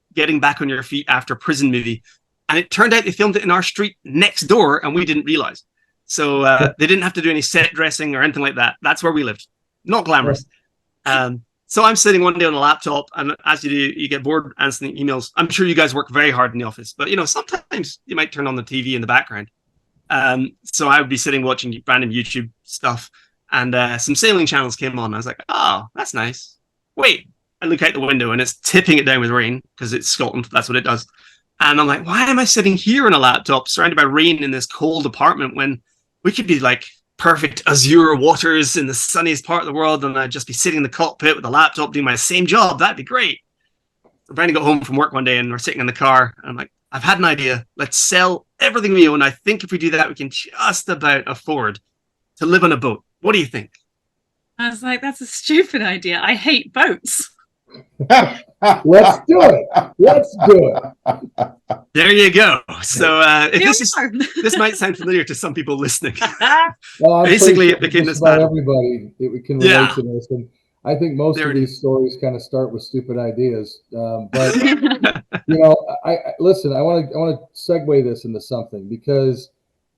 S5: / getting back on your feet after prison movie. And it turned out they filmed it in our street next door and we didn't realize. So they didn't have to do any set dressing or anything like that. That's where we lived. Not glamorous. So I'm sitting one day on a laptop, and as you do, you get bored answering emails. I'm sure you guys work very hard in the office, but sometimes you might turn on the TV in the background. So I would be sitting watching random YouTube stuff, and some sailing channels came on. I was like, oh, that's nice. Wait, I look out the window and it's tipping it down with rain because it's Scotland. That's what it does. And I'm like, why am I sitting here on a laptop surrounded by rain in this cold apartment when we could be like perfect azure waters in the sunniest part of the world, and I'd just be sitting in the cockpit with a laptop doing my same job? That'd be great. Brandon got home from work one day and we're sitting in the car and I'm like, I've had an idea. Let's sell everything we own. I think if we do that, we can just about afford to live on a boat. What do you think?
S6: I was like, that's a stupid idea. I hate boats.
S4: Let's do it. Let's do it.
S5: There you go. So
S6: Here
S5: this might sound familiar to some people listening.
S4: Well,
S5: Basically, it became this
S4: about
S5: battle.
S4: everybody. It can relate to this, and I think most of these stories kind of start with stupid ideas. But I listen. I want to segue this into something, because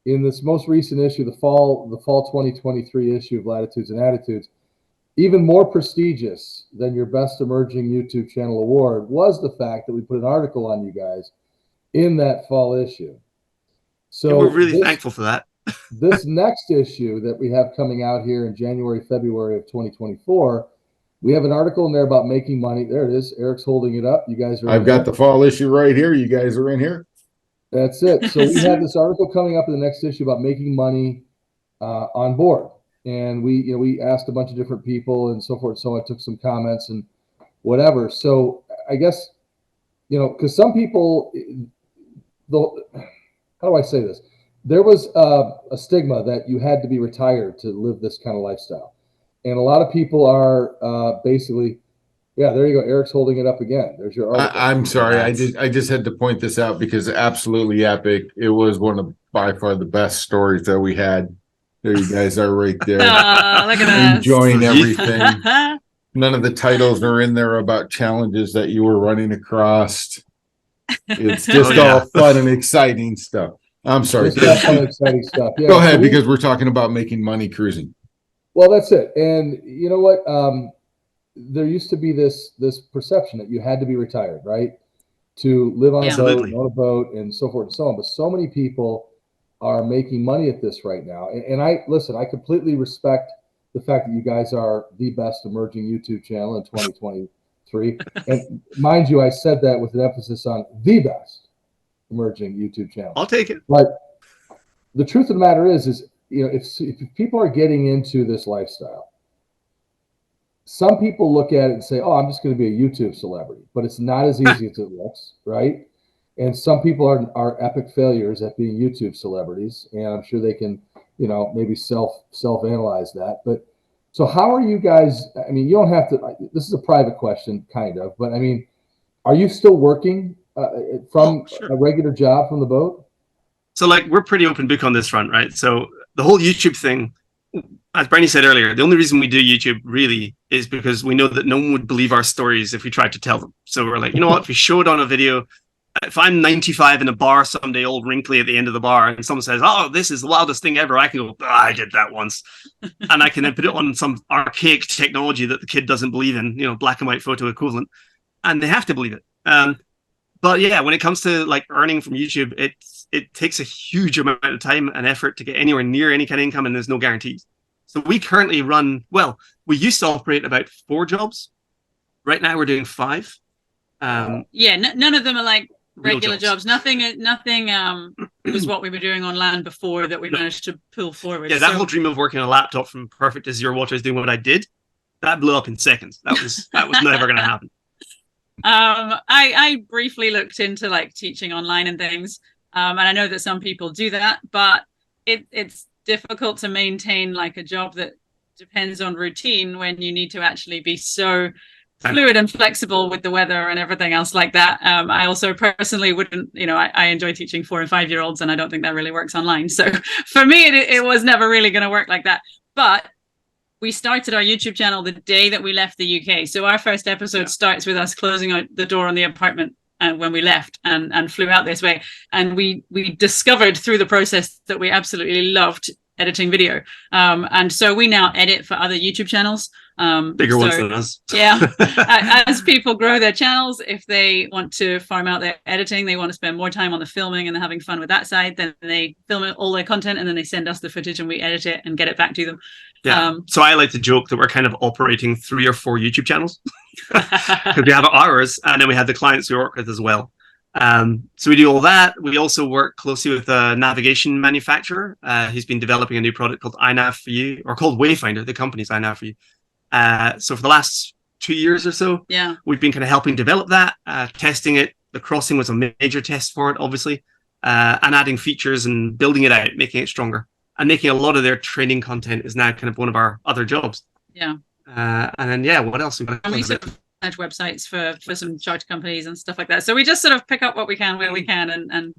S4: in this most recent issue, the fall 2023 issue of Latitudes and Attitudes, even more prestigious than your Best Emerging YouTube Channel Award was the fact that we put an article on you guys in that fall issue. So
S5: and we're really thankful for that.
S4: This next issue that we have coming out here in January, February of 2024, we have an article in there about making money. There it is. Eric's holding it up. You guys are.
S2: I've got the fall issue right here. You guys are in here.
S4: That's it. So we have this article coming up in the next issue about making money on board. And we asked a bunch of different people and so forth. So I took some comments and whatever. So I guess, because some people, how do I say this? There was a stigma that you had to be retired to live this kind of lifestyle. And a lot of people are basically, yeah, there you go. Eric's holding it up again. There's your article.
S2: I'm sorry. I just had to point this out because absolutely epic. It was one of by far the best stories that we had. There you guys are right there.
S6: Oh, look at
S2: enjoying everything. None of the titles are in there about challenges that you were running across. It's just all fun and exciting stuff. I'm sorry.
S4: It's all fun and exciting stuff. Yeah,
S2: go ahead, because we're talking about making money cruising.
S4: Well, that's it. And you know what? There used to be this perception that you had to be retired, right, to live on a boat, own a boat, and so forth and so on. But so many people are making money at this right now. And I completely respect the fact that you guys are the best emerging YouTube channel in 2023. And mind you, I said that with an emphasis on the best emerging YouTube channel.
S5: I'll take it.
S4: But the truth of the matter is if people are getting into this lifestyle, some people look at it and say, oh, I'm just going to be a YouTube celebrity. But it's not as easy as it looks, right? And some people are epic failures at being YouTube celebrities, and I'm sure they can, maybe self-analyze that. But So how are you guys? I mean, you don't have to. This is a private question, kind of, but I mean, are you still working from
S5: Sure.
S4: a regular job from the boat?
S5: So like we're pretty open book on this front, right? So the whole YouTube thing, as Bernie said earlier, the only reason we do YouTube really is because we know that no one would believe our stories if we tried to tell them. So we're like, you know what? If we show it on a video, if I'm 95 in a bar someday, old wrinkly at the end of the bar, and someone says, "Oh, this is the wildest thing ever," I can go, I did that once, and I can then put it on some archaic technology that the kid doesn't believe in, black and white photo equivalent, and they have to believe it. But yeah, when it comes to like earning from YouTube, it takes a huge amount of time and effort to get anywhere near any kind of income, and there's no guarantees. So we currently we used to operate about 4 jobs. Right now we're doing 5.
S6: None of them are like regular jobs. Nothing was what we were doing on land before that we managed to pull forward.
S5: Yeah, that whole dream of working on a laptop from perfect to zero waters doing what I did, that blew up in seconds. That was never going to happen.
S6: I briefly looked into like teaching online and things, and I know that some people do that, but it's difficult to maintain like a job that depends on routine when you need to actually be so fluid and flexible with the weather and everything else like that. I also personally wouldn't, I enjoy teaching 4 and 5 year olds, and I don't think that really works online. So for me, it was never really going to work like that. But we started our YouTube channel the day that we left the UK. So our first episode starts with us closing out the door on the apartment when we left and flew out this way. And we discovered through the process that we absolutely loved editing video. And so we now edit for other YouTube channels.
S5: Bigger ones than us.
S6: Yeah. As people grow their channels, if they want to farm out their editing, they want to spend more time on the filming and having fun with that side, then they film all their content and then they send us the footage and we edit it and get it back to them.
S5: Yeah. So I like to joke that we're kind of operating 3 or 4 YouTube channels because we have ours and then we have the clients we work with as well. So we do all that. We also work closely with a navigation manufacturer who's been developing a new product called iNav for You, or called Wayfinder. The company's iNav for You. So for the last 2 years or so, we've been kind of helping develop that, testing it. The crossing was a major test for it, obviously, and adding features and building it out, making it stronger, and making a lot of their training content is now kind of one of our other jobs.
S6: Yeah.
S5: And then, what else?
S6: And we sort of manage websites for some charter companies and stuff like that. So we just sort of pick up what we can where we can, and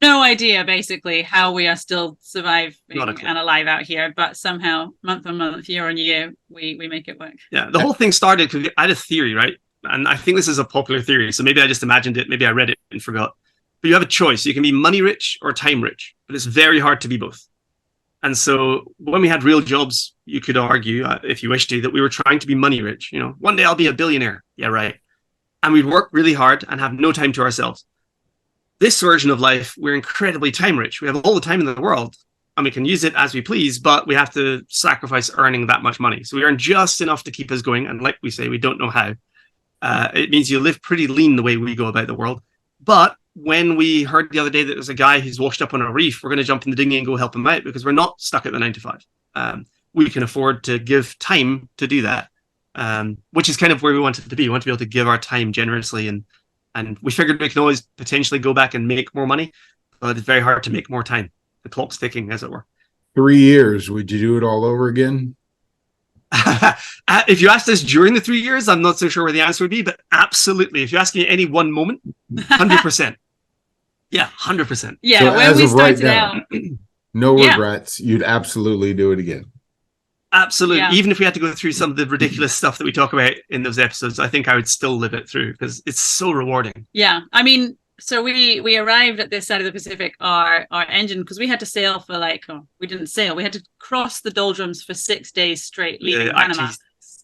S6: no idea basically how we are still surviving and alive out here, but somehow month on month, year on year, we make it work.
S5: Yeah, the whole thing started because I had a theory, right? And I think this is a popular theory, so maybe I just imagined it, maybe I read it and forgot. But you have a choice. You can be money rich or time rich, but it's very hard to be both. And so when we had real jobs, you could argue, if you wish to, that we were trying to be money rich. One day I'll be a billionaire. Yeah, right. And we'd work really hard and have no time to ourselves. This version of life, we're incredibly time rich. We have all the time in the world and we can use it as we please, but we have to sacrifice earning that much money. So we earn just enough to keep us going. And like we say, we don't know how. It means you live pretty lean the way we go about the world. But when we heard the other day that there's a guy who's washed up on a reef, we're going to jump in the dinghy and go help him out because we're not stuck at the 9 to 5. We can afford to give time to do that, which is kind of where we wanted to be. We want to be able to give our time generously. And we figured we can always potentially go back and make more money, but it's very hard to make more time. The clock's ticking, as it were.
S2: 3 years, would you do it all over again?
S5: If you asked us during the 3 years, I'm not so sure where the answer would be, but absolutely. If you ask me any one moment, 100%. Yeah, 100%.
S6: Yeah,
S2: so
S6: when we started out.
S2: No regrets. You'd absolutely do it again.
S5: Absolutely. Yeah. Even if we had to go through some of the ridiculous stuff that we talk about in those episodes, I think I would still live it through because it's so rewarding.
S6: Yeah. I mean, so we arrived at this side of the Pacific, our engine, because we had to sail for we didn't sail. We had to cross the doldrums for 6 days straight, leaving Panama.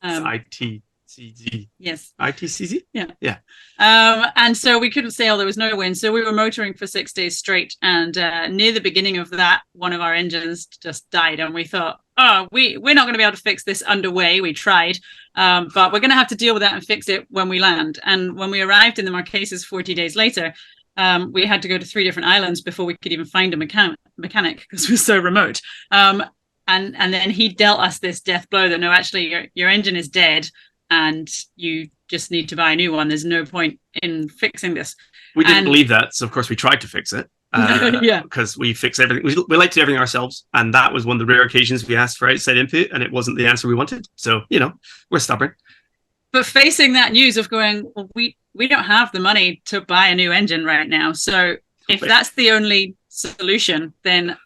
S5: ITCZ.
S6: Yes.
S5: ITCZ?
S6: Yeah. And so we couldn't sail. There was no wind. So we were motoring for 6 days straight. And near the beginning of that, one of our engines just died. And we thought, we're not going to be able to fix this underway. We tried, but we're going to have to deal with that and fix it when we land. And when we arrived in the Marquesas 40 days later, we had to go to 3 different islands before we could even find a mechanic because we're so remote. And then he dealt us this death blow that, no, actually, your engine is dead and you just need to buy a new one. There's no point in fixing this.
S5: We didn't believe that. So, of course, we tried to fix it.
S6: Yeah.
S5: because we fix everything. We like to do everything ourselves, and that was one of the rare occasions we asked for outside input, and it wasn't the answer we wanted. So, we're stubborn.
S6: But facing that news of going, well, we don't have the money to buy a new engine right now. So if that's the only solution, then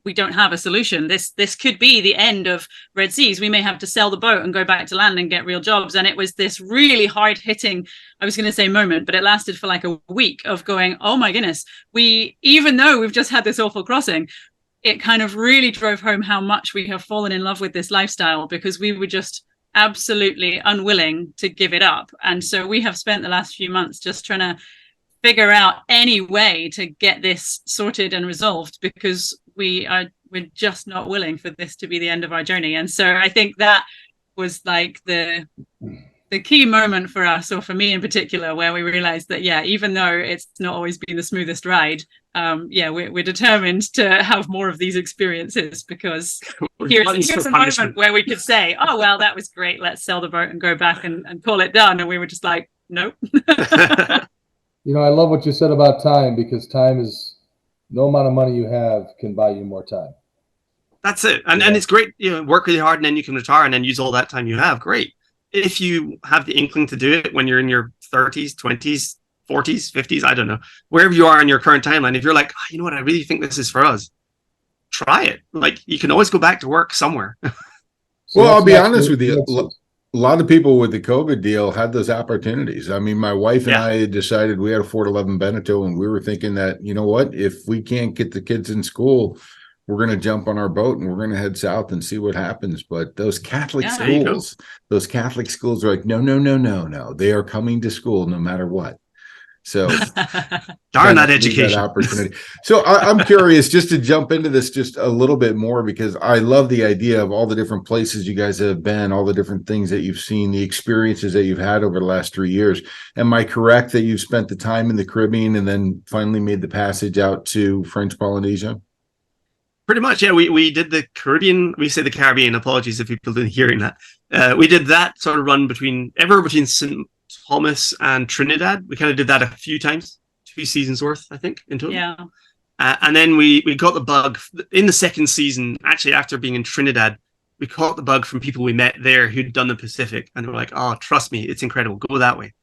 S6: we don't have a solution. This could be the end of Red Seas. We may have to sell the boat and go back to land and get real jobs. And it was this really hard hitting, I was going to say moment, but it lasted for like a week of going, oh my goodness, even though we've just had this awful crossing, it kind of really drove home how much we have fallen in love with this lifestyle, because we were just absolutely unwilling to give it up. And so we have spent the last few months just trying to figure out any way to get this sorted and resolved, because we're just not willing for this to be the end of our journey. And so I think that was like the key moment for us, or for me in particular, where we realized that, even though it's not always been the smoothest ride, we're determined to have more of these experiences, because here's a moment where we could say, oh, well, that was great. Let's sell the boat and go back and call it done. And we were just like, nope.
S4: I love what you said about time, because time is, no amount of money you have can buy you more time.
S5: That's it. And it's great, work really hard and then you can retire and then use all that time you have. Great. If you have the inkling to do it when you're in your 30s, 20s, 40s, 50s, I don't know, wherever you are in your current timeline, if you're like, you know what, I really think this is for us, try it. Like, you can always go back to work somewhere.
S2: Well, I'll be honest with you. A lot of people with the COVID deal had those opportunities. I mean, my wife and I had decided we had a Ford 11 Beneteau, and we were thinking that, you know what, if we can't get the kids in school, we're going to jump on our boat and we're going to head south and see what happens. But those Catholic schools are like, no. They are coming to school no matter what. So
S5: darn that education.
S2: That opportunity. So I'm curious, just to jump into this just a little bit more, because I love the idea of all the different places you guys have been, all the different things that you've seen, the experiences that you've had over the last 3 years. Am I correct that you've spent the time in the Caribbean and then finally made the passage out to French Polynesia?
S5: Pretty much, yeah. We did the Caribbean. We say the Caribbean. Apologies if people didn't hearing that. We did that sort of run between St. Thomas and Trinidad. We kind of did that a few times, 2 seasons worth, I think, in total.
S6: Yeah.
S5: And then we got the bug in the second season. Actually, after being in Trinidad, we caught the bug from people we met there who'd done the Pacific, and they were like, "Oh, trust me, it's incredible. Go that way."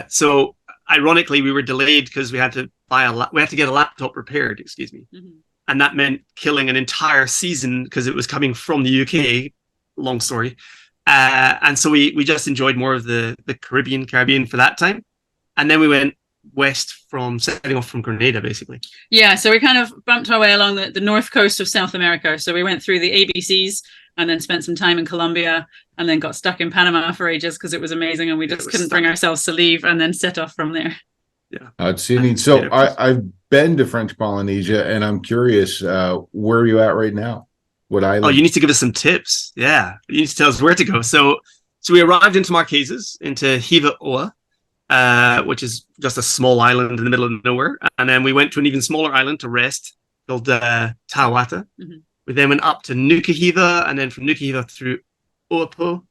S5: So, ironically, we were delayed because we had to get a laptop repaired. Excuse me. Mm-hmm. And that meant killing an entire season because it was coming from the UK. Long story. And so we just enjoyed more of the Caribbean for that time. And then we went west setting off from Grenada, basically. Yeah,
S6: so we kind of bumped our way along the north coast of South America. So we went through the ABCs and then spent some time in Colombia and then got stuck in Panama for ages because it was amazing and we just couldn't bring ourselves to leave, and then set off from there.
S5: Yeah.
S2: So I've been to French Polynesia and I'm curious, where are you at right now? What island?
S5: Oh, you need to give us some tips. Yeah, you need to tell us where to go. So we arrived into Marquesas, into Hiva Oa, which is just a small island in the middle of nowhere. And then we went to an even smaller island to rest called Tawata. Mm-hmm. We then went up to Nuka Hiva, and then from Nuka Hiva through Oapo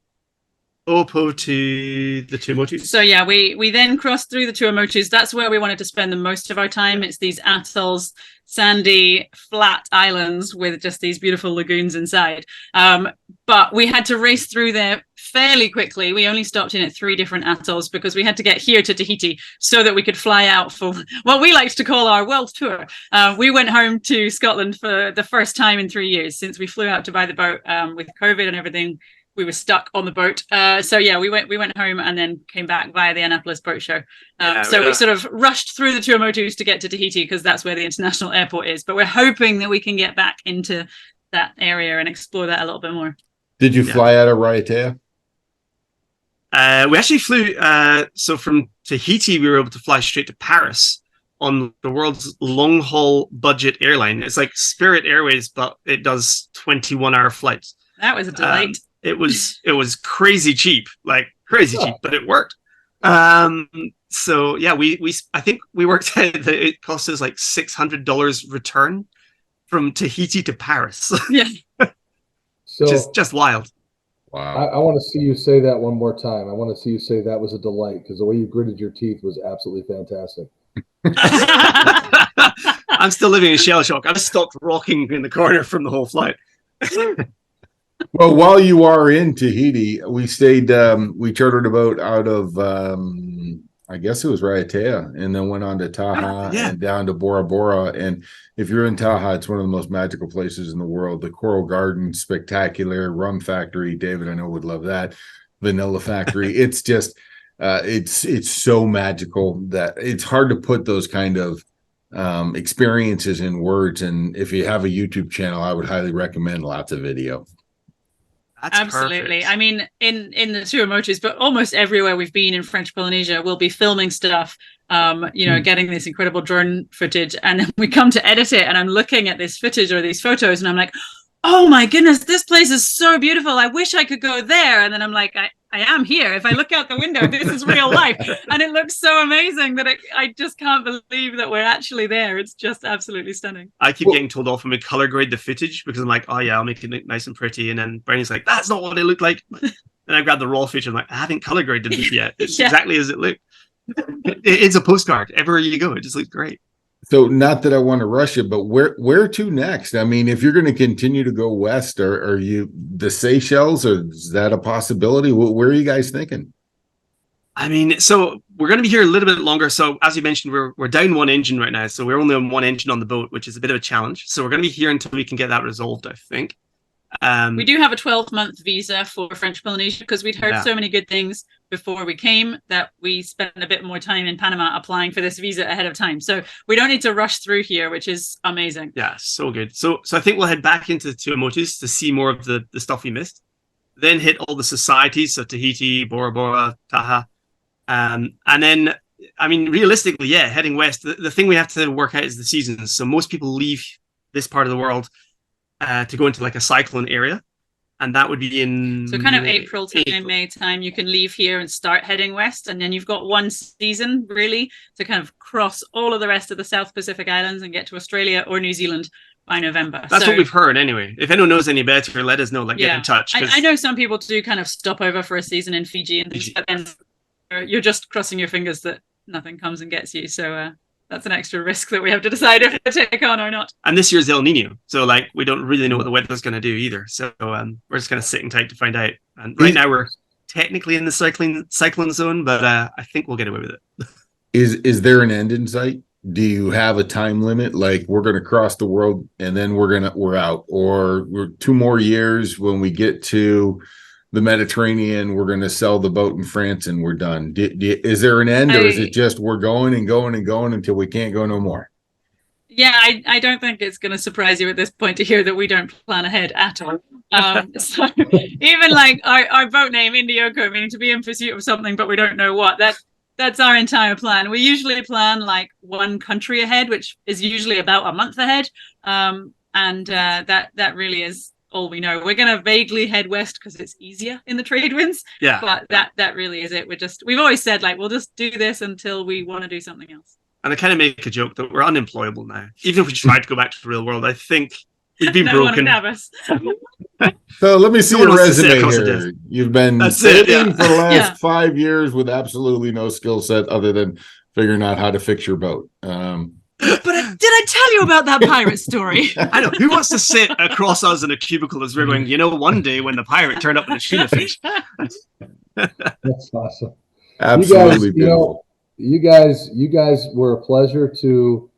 S5: to the Tuamotus.
S6: So yeah, we then crossed through the Tuamotus. That's where we wanted to spend the most of our time. It's these atolls, sandy, flat islands with just these beautiful lagoons inside. But we had to race through there fairly quickly. We only stopped in at 3 different atolls because we had to get here to Tahiti so that we could fly out for what we like to call our world tour. We went home to Scotland for the first time in 3 years since we flew out to buy the boat. With COVID and everything, we were stuck on the boat. So yeah, we went home and then came back via the Annapolis boat show. We sort of rushed through the Tuamotus to get to Tahiti because that's where the international airport is. But we're hoping that we can get back into that area and explore that a little bit more.
S2: Did you fly out of Raiatea?
S5: We actually flew, so from Tahiti, we were able to fly straight to Paris on the world's long-haul budget airline. It's like Spirit Airways, but it does 21-hour flights.
S6: That was a delight.
S5: It was crazy cheap, cheap, but it worked. So yeah, I think we worked out that it cost us like $600 return from Tahiti to Paris.
S6: Yeah.
S4: So
S5: just wild.
S2: Wow.
S4: I want to see you say that one more time. I want to see you say that was a delight, because the way you gritted your teeth was absolutely fantastic.
S5: I'm still living in shell shock. I've stopped rocking in the corner from the whole flight.
S2: Well, while you are in Tahiti, we stayed, we chartered a boat out of, I guess it was Raiatea, and then went on to Taha and down to Bora Bora. And if you're in Taha, it's one of the most magical places in the world. The Coral Garden, spectacular. Rum factory, David, I know would love that. Vanilla factory. It's just, it's so magical that it's hard to put those kind of experiences in words. And if you have a YouTube channel, I would highly recommend lots of video.
S5: That's
S6: absolutely
S5: perfect.
S6: I mean, in the Tuamotus, but almost everywhere we've been in French Polynesia, we'll be filming stuff, getting this incredible drone footage, and then we come to edit it, and I'm looking at this footage or these photos, and I'm like, oh my goodness, this place is so beautiful, I wish I could go there. And then I'm like, I am here. If I look out the window, this is real life. And it looks so amazing that I just can't believe that we're actually there. It's just absolutely stunning.
S5: I keep getting told off when we color grade the footage because I'm like, oh yeah, I'll make it look nice and pretty. And then Bernie's like, that's not what it looked like. And I grab the raw footage. I'm like, I haven't color graded this yet. It's exactly as it looked. It's a postcard. Everywhere you go, it just looks great.
S2: So not that I want to rush it, but where to next? I mean, if you're going to continue to go west, are you the Seychelles, or is that a possibility? Where are you guys thinking?
S5: I mean, so we're going to be here a little bit longer. So as you mentioned, we're down one engine right now. So we're only on one engine on the boat, which is a bit of a challenge. So we're going to be here until we can get that resolved, I think.
S6: We do have a 12-month visa for French Polynesia because we'd heard so many good things before we came that we spent a bit more time in Panama applying for this visa ahead of time. So we don't need to rush through here, which is amazing.
S5: Yeah, so good. So I think we'll head back into Tuamotus to see more of the stuff we missed. Then hit all the societies, so Tahiti, Bora Bora, Taha. And then, I mean, realistically, heading west, the thing we have to work out is the seasons. So most people leave this part of the world to go into like a cyclone area, and that would be in
S6: kind of April time, May time. You can leave here and start heading west, and then you've got one season really to kind of cross all of the rest of the South Pacific Islands and get to Australia or New Zealand by November.
S5: That's what we've heard anyway. If anyone knows any better, let us know. Like, get in touch.
S6: I know some people do kind of stop over for a season in Fiji and things, but then you're just crossing your fingers that nothing comes and gets you. So that's an extra risk that we have to decide if to take on or not. And
S5: this year's El Nino, so like we don't really know what the weather's going to do either. So we're just kind of sitting tight to find out. And right now we're technically in the cyclone zone, but I think we'll get away with it.
S2: Is there an end in sight? Do you have a time limit? Like, we're going to cross the world and then we're out, or we're 2 more years when we get to the Mediterranean, we're going to sell the boat in France and we're done. Is there an end, or is it just we're going and going and going until we can't go no more?
S6: Yeah, I don't think it's going to surprise you at this point to hear that we don't plan ahead at all. So even like our boat name, Indioko, meaning to be in pursuit of something, but we don't know what, that's our entire plan. We usually plan like one country ahead, which is usually about a month ahead. That really is all we know. We're going to vaguely head west because it's easier in the trade winds.
S5: Yeah.
S6: But that really is it. We've always said like, we'll just do this until we want to do something else.
S5: And I kind of make a joke that we're unemployable now. Even if we tried to go back to the real world, I think we'd be
S6: no
S5: broken.
S6: One would have us.
S2: So let me see your resume here. You've been sailing for the last 5 years with absolutely no skill set other than figuring out how to fix your boat.
S6: But did I tell you about that pirate story?
S5: I know. Who wants to sit across us in a cubicle as we're going, one day when the pirate turned up in a tuna fish?
S4: That's awesome.
S2: Absolutely
S4: beautiful. You guys were a pleasure to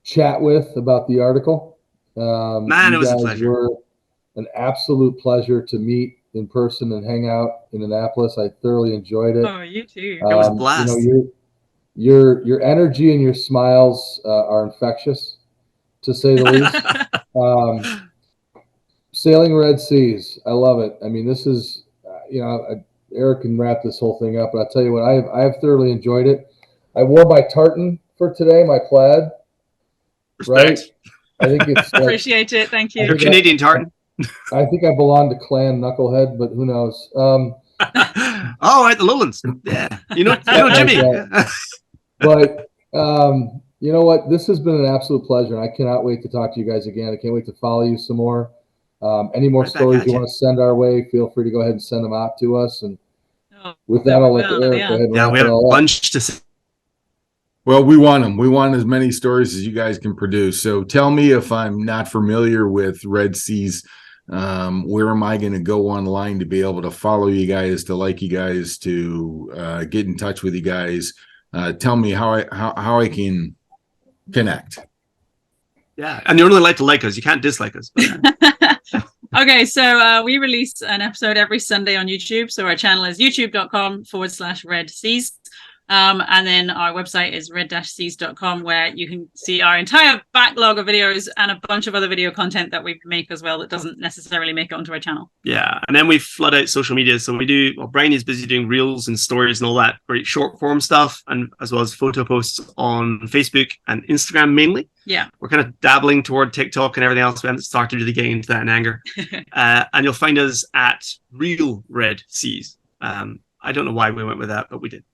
S4: chat with about the article.
S5: Man, it was a pleasure.
S4: Were an absolute pleasure to meet in person and hang out in Annapolis. I thoroughly enjoyed it.
S6: Oh, you too.
S5: It was a blast.
S4: Your energy and your smiles are infectious, to say the least. Sailing Red Seas, I love it. I mean, this is, Eric can wrap this whole thing up, but I'll tell you what, I have thoroughly enjoyed it. I wore my tartan for today, my plaid.
S5: Respect.
S4: Right? I think it's
S6: appreciate it. Thank you.
S5: Your Canadian tartan.
S4: I think I belong to Clan Knucklehead, but who knows?
S5: At the Lowlands. Yeah. Jimmy.
S4: But you know what? This has been an absolute pleasure, and I cannot wait to talk to you guys again. I can't wait to follow you some more. Any more stories you want to send our way, feel free to go ahead and send them out to us. And with that, I'll let Eric go ahead and wrap
S5: we have
S4: it all
S5: a
S4: up.
S5: bunch to say.
S2: Well, we want them. We want as many stories as you guys can produce. So tell me if I'm not familiar with Red Seas. Where am I going to go online to be able to follow you guys, to like you guys, to get in touch with you guys? Tell me how I can connect.
S5: Yeah, and you're only allowed to like us. You can't dislike us.
S6: Okay, so we release an episode every Sunday on YouTube. So our channel is youtube.com/Red Seas. And then our website is red-seas.com, where you can see our entire backlog of videos and a bunch of other video content that we make as well that doesn't necessarily make it onto our channel.
S5: Yeah, and then we flood out social media. So we do, well, Brian is busy doing reels and stories and all that great short form stuff, and as well as photo posts on Facebook and Instagram mainly.
S6: Yeah.
S5: We're kind of dabbling toward TikTok and everything else. We haven't started really getting into that in anger. And you'll find us at Real Red Seas. I don't know why we went with that, but we did.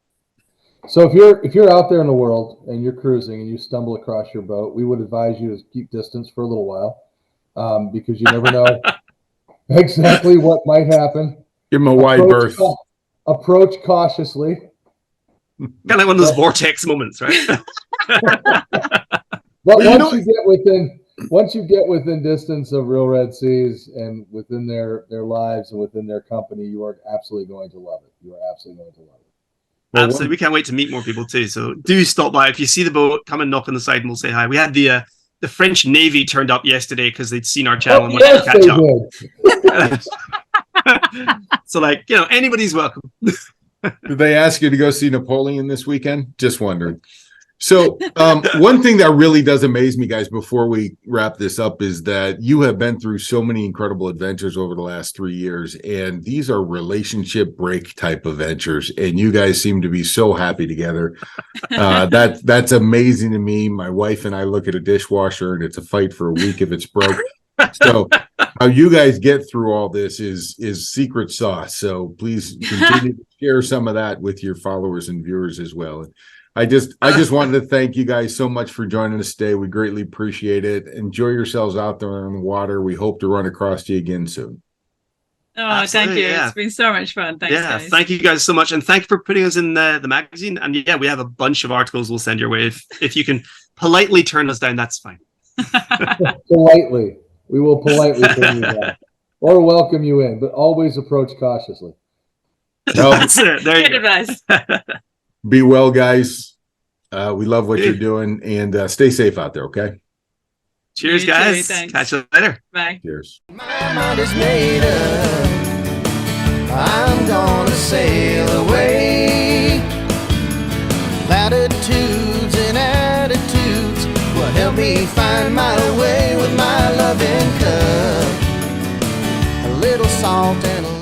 S4: So if you're out there in the world and you're cruising and you stumble across your boat, we would advise you to keep distance for a little while, because you never know exactly what might happen.
S2: Give them a wide berth.
S4: Approach cautiously.
S5: Kind of like one of those vortex moments, right?
S4: But once you get within distance of Real Red Seas and within their lives and within their company, you are absolutely going to love it. You are absolutely going to love it.
S2: Well,
S5: absolutely. We can't wait to meet more people too. So do stop by. If you see the boat, come and knock on the side and we'll say hi. We had the French Navy turned up yesterday because they'd seen our channel and wanted to catch up. So like, anybody's welcome.
S2: Did they ask you to go see Napoleon this weekend? Just wondering. So one thing that really does amaze me, guys, before we wrap this up, is that you have been through so many incredible adventures over the last 3 years, and these are relationship break type adventures, and you guys seem to be so happy together. That's amazing to me. My wife and I look at a dishwasher, and it's a fight for a week if it's broke. So how you guys get through all this is secret sauce. So please continue to share some of that with your followers and viewers as well. I just wanted to thank you guys so much for joining us today. We greatly appreciate it. Enjoy yourselves out there in the water. We hope to run across you again soon.
S6: Oh,
S5: absolutely,
S6: thank you.
S5: Yeah.
S6: It's been so much fun. Thanks, guys.
S5: Thank you guys so much. And thank you for putting us in the magazine. And yeah, we have a bunch of articles we'll send your way. If you can politely turn us down, that's fine.
S4: Politely. We will politely turn you down or welcome you in, but always approach cautiously.
S5: That's it. There you
S6: Good
S5: go.
S6: advice.
S2: Be well, guys. We love what you're doing, and stay safe out there, okay?
S5: Cheers,
S6: You too,
S5: guys.
S6: thanks.
S5: Catch you later.
S6: Bye.
S2: Cheers.
S1: My mind is made up. I'm gonna sail away. Latitudes and attitudes will help me find my way with my loving cup. A little salt and a